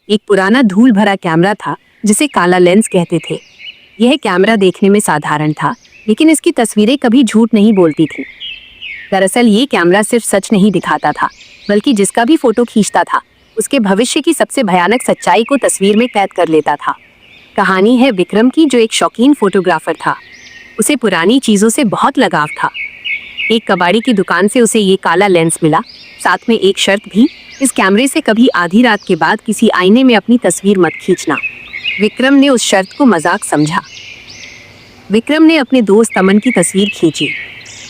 एक पुराना धूल भरा कैमरा था जिसे काला लेंस कहते थे। यह कैमरा देखने में साधारण था, लेकिन इसकी तस्वीरें कभी झूठ नहीं बोलती थी। दरअसल ये कैमरा सिर्फ सच नहीं दिखाता था, बल्कि जिसका भी फोटो खींचता था उसके भविष्य की सबसे भयानक सच्चाई को तस्वीर में कैद कर लेता था। कहानी है विक्रम की, जो एक शौकीन फोटोग्राफर था। उसे पुरानी चीजों से बहुत लगाव था। एक कबाड़ी की दुकान से उसे ये काला लेंस मिला, साथ में एक शर्त भी, इस कैमरे से कभी आधी रात के बाद किसी आईने में अपनी तस्वीर मत खींचना। विक्रम ने उस शर्त को मजाक समझा। विक्रम ने अपने दोस्त अमन की तस्वीर खींची।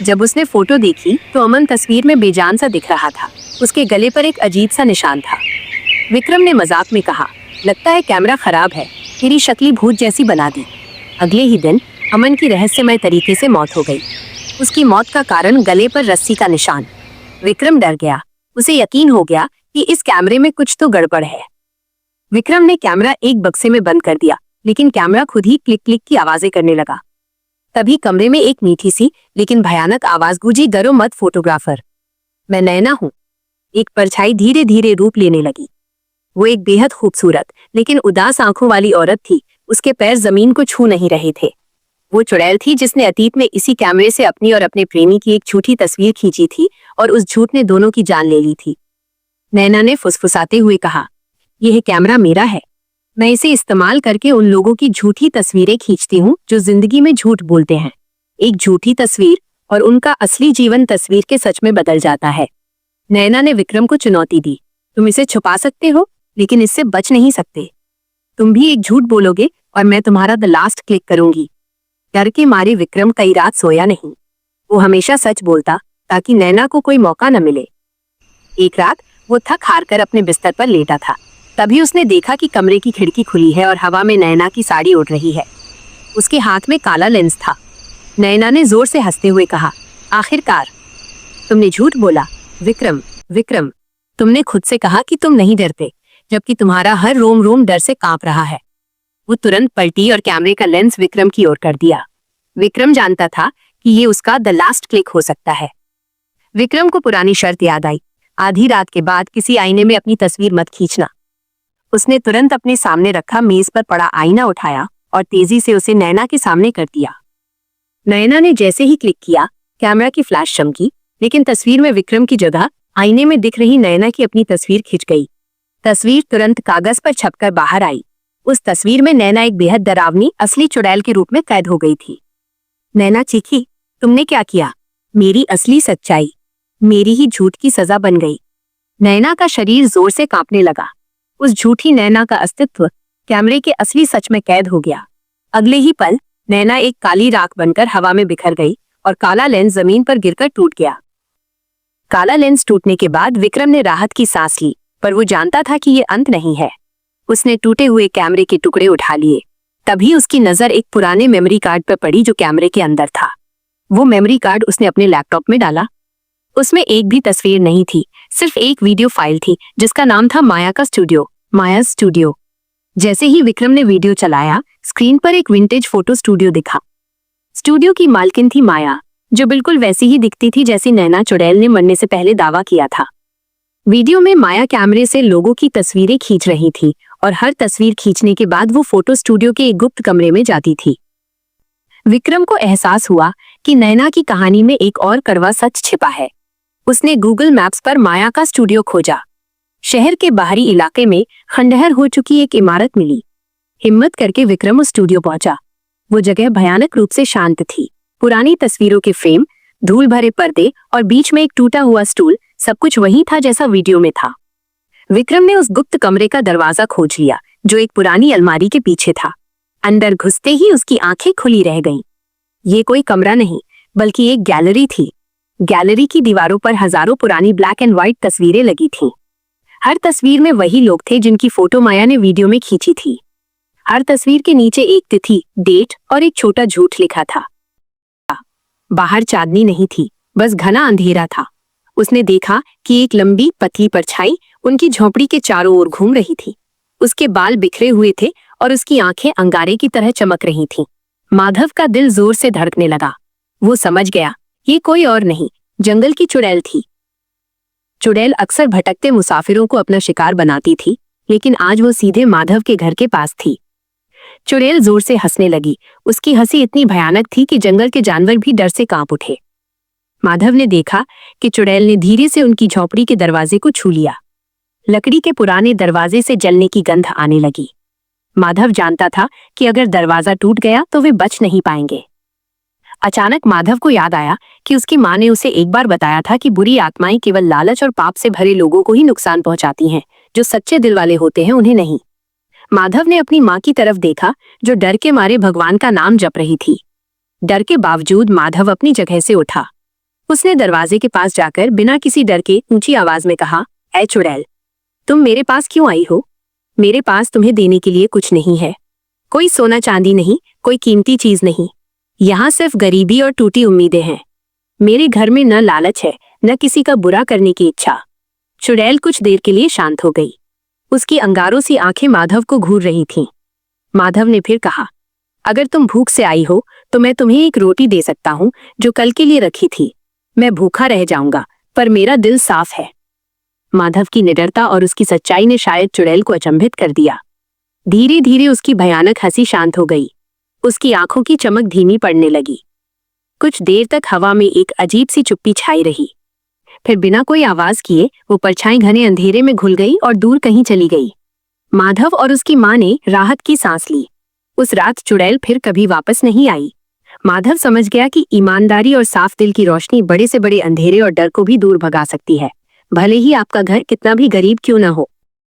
जब उसने फोटो देखी तो अमन तस्वीर में बेजान सा दिख रहा था। उसके गले पर एक अजीब सा निशान था। विक्रम ने मजाक में कहा, लगता है कैमरा खराब है, तेरी शक्ल भूत जैसी बना दी। अगले ही दिन अमन की रहस्यमय तरीके से मौत हो गई। उसकी मौत का कारण गले पर रस्सी का निशान। विक्रम डर गया। उसे यकीन हो गया कि इस कैमरे में कुछ तो गड़बड़ है। विक्रम ने कैमरा एक बक्से में बंद कर दिया, लेकिन कैमरा खुद ही क्लिक क्लिक की आवाजें करने लगा। तभी कमरे में एक मीठी सी लेकिन भयानक आवाज गूंजी, डरो मत फोटोग्राफर, मैं नैना हूं। एक परछाई धीरे धीरे रूप लेने लगी। वो एक बेहद खूबसूरत लेकिन उदास आंखों वाली औरत थी। उसके पैर जमीन को छू नहीं रहे थे। वो चुड़ैल थी जिसने अतीत में इसी कैमरे से अपनी और अपने प्रेमी की एक झूठी तस्वीर खींची थी, और उस झूठ ने दोनों की जान ले ली थी। नैना ने फुसफुसाते हुए कहा, यह कैमरा मेरा है। मैं इसे इस्तेमाल करके उन लोगों की झूठी तस्वीरें खींचती हूँ जो जिंदगी में झूठ बोलते हैं। एक झूठी तस्वीर और उनका असली जीवन तस्वीर के सच में बदल जाता है। नैना ने विक्रम को चुनौती दी, तुम इसे छुपा सकते हो, लेकिन इससे बच नहीं सकते। तुम भी एक झूठ बोलोगे और मैं तुम्हारा द लास्ट क्लिक करूंगी। डर के मारे विक्रम कई रात सोया नहीं। वो हमेशा सच बोलता ताकि नैना को कोई मौका न मिले। एक रात वो थक हार कर अपने बिस्तर पर लेटा था। तभी उसने देखा कि कमरे की खिड़की खुली है और हवा में नैना की साड़ी उड़ रही है। उसके हाथ में काला लेंस था। नैना ने जोर से हंसते हुए कहा, आखिरकार तुमने झूठ बोला। विक्रम, तुमने खुद से कहा कि तुम नहीं डरते, जबकि तुम्हारा हर रोम रोम डर से कांप रहा है। वो तुरंत पलटी और कैमरे का लेंस विक्रम की ओर कर दिया। विक्रम जानता था कि ये उसका द लास्ट क्लिक हो सकता है। विक्रम को पुरानी शर्त याद आई, आधी रात के बाद किसी आईने में अपनी तस्वीर मत खींचना। उसने तुरंत अपने सामने रखा मेज पर पड़ा आईना उठाया और तेजी से उसे नैना के सामने कर दिया। नैना ने जैसे ही क्लिक किया, कैमरा की फ्लैश चमकी, लेकिन तस्वीर में विक्रम की जगह आईने में दिख रही नैना की अपनी तस्वीर खिंच गई। तस्वीर तुरंत कागज पर छपकर बाहर आई। उस तस्वीर में नैना एक बेहद डरावनी असली चुड़ैल के रूप में कैद हो गई थी। नैना चीखी, तुमने क्या किया? मेरी असली सच्चाई मेरी ही झूठ की सजा बन गई। नैना का शरीर जोर से कांपने लगा। उस झूठी नैना का अस्तित्व कैमरे के असली सच में कैद हो गया। अगले ही पल नैना एक काली राख बनकर हवा में बिखर गई और काला लेंस जमीन पर गिरकर टूट गया। काला लेंस टूटने के बाद विक्रम ने राहत की सांस ली, पर वो जानता था कि ये अंत नहीं है। उसने टूटे हुए कैमरे के टुकड़े उठा लिए। तभी उसकी नजर एक पुराने मेमोरी कार्ड पर पड़ी जो कैमरे के अंदर था। वो मेमोरी कार्ड उसने अपने लैपटॉप में डाला। उसमें एक भी तस्वीर नहीं थी, सिर्फ एक वीडियो फाइल थी जिसका नाम था माया स्टूडियो। जैसे ही विक्रम ने वीडियो चलाया, स्क्रीन पर एक विंटेज फोटो स्टूडियो दिखा। स्टूडियो की मालकिन थी माया, जो बिल्कुल वैसी ही दिखती थी जैसी नैना चुड़ैल ने मरने से पहले दावा किया था। वीडियो में माया कैमरे से लोगों की तस्वीरें खींच रही थी और हर तस्वीर खींचने के बाद वो फोटो स्टूडियो के एक गुप्त कमरे में जाती थी। विक्रम को एहसास हुआ कि नैना की कहानी में एक और कड़वा सच छिपा है। उसने गूगल मैप्स पर माया का स्टूडियो खोजा। शहर के बाहरी इलाके में खंडहर हो चुकी एक इमारत मिली। हिम्मत करके विक्रम उस स्टूडियो पहुंचा। वो जगह भयानक रूप से शांत थी। पुरानी तस्वीरों के फ्रेम, धूल भरे पर्दे और बीच में एक टूटा हुआ स्टूल, सब कुछ वही था जैसा वीडियो में था। विक्रम ने उस गुप्त कमरे का दरवाजा खोज लिया, जो एक पुरानी अलमारी के पीछे था। अंदर घुसते ही उसकी आंखें खुली रह गईं। ये कोई कमरा नहीं, बल्कि एक गैलरी थी। गैलरी की दीवारों पर हजारों पुरानी ब्लैक एंड व्हाइट तस्वीरें लगी थीं। हर तस्वीर में वही लोग थे जिनकी फोटो माया ने वीडियो में खींची थी। हर तस्वीर के नीचे एक तिथि, डेट और एक छोटा झूठ लिखा था। बाहर चांदनी नहीं थी, बस घना अंधेरा था। उसने देखा कि एक लंबी पतली परछाई उनकी झोपड़ी के चारों ओर घूम रही थी। उसके बाल बिखरे हुए थे और उसकी आंखें अंगारे की तरह चमक रही थीं। माधव का दिल जोर से धड़कने लगा। वो समझ गया, ये कोई और नहीं, जंगल की चुड़ैल थी। चुड़ैल अक्सर भटकते मुसाफिरों को अपना शिकार बनाती थी, लेकिन आज वो सीधे माधव के घर के पास थी। चुड़ैल जोर से हंसने लगी। उसकी हंसी इतनी भयानक थी कि जंगल के जानवर भी डर से कांप उठे। माधव ने देखा कि चुड़ैल ने धीरे से उनकी झोपड़ी के दरवाजे को छू लिया। लकड़ी के पुराने दरवाजे से जलने की गंध आने लगी। माधव जानता था कि अगर दरवाजा टूट गया तो वे बच नहीं पाएंगे। अचानक माधव को याद आया कि उसकी माँ ने उसे एक बार बताया था कि बुरी आत्माएं केवल लालच और पाप से भरे लोगों को ही नुकसान पहुंचाती हैं, जो सच्चे दिल वाले होते हैं उन्हें नहीं। माधव ने अपनी माँ की तरफ देखा, जो डर के मारे भगवान का नाम जप रही थी। डर के बावजूद माधव अपनी जगह से उठा। उसने दरवाजे के पास जाकर बिना किसी डर के ऊंची आवाज में कहा, ऐ चुड़ैल, तुम मेरे पास क्यों आई हो? मेरे पास तुम्हें देने के लिए कुछ नहीं है। कोई सोना चांदी नहीं, कोई कीमती चीज नहीं। यहाँ सिर्फ गरीबी और टूटी उम्मीदें हैं। मेरे घर में न लालच है, न किसी का बुरा करने की इच्छा। चुड़ैल कुछ देर के लिए शांत हो गई। उसकी अंगारों सी आंखें माधव को घूर रही थीं। माधव ने फिर कहा, अगर तुम भूख से आई हो तो मैं तुम्हें एक रोटी दे सकता हूँ जो कल के लिए रखी थी। मैं भूखा रह जाऊंगा, पर मेरा दिल साफ है। माधव की निडरता और उसकी सच्चाई ने शायद चुड़ैल को अचंभित कर दिया। धीरे धीरे उसकी भयानक हंसी शांत हो गई। उसकी आंखों की चमक धीमी पड़ने लगी। कुछ देर तक हवा में एक अजीब सी चुप्पी छाई रही। फिर बिना कोई आवाज किए वो परछाई घने अंधेरे में घुल गई और दूर कहीं चली गई। माधव और उसकी माँ ने राहत की सांस ली। उस रात चुड़ैल फिर कभी वापस नहीं आई। माधव समझ गया कि ईमानदारी और साफ दिल की रोशनी बड़े से बड़े अंधेरे और डर को भी दूर भगा सकती है, भले ही आपका घर कितना भी गरीब क्यों न हो।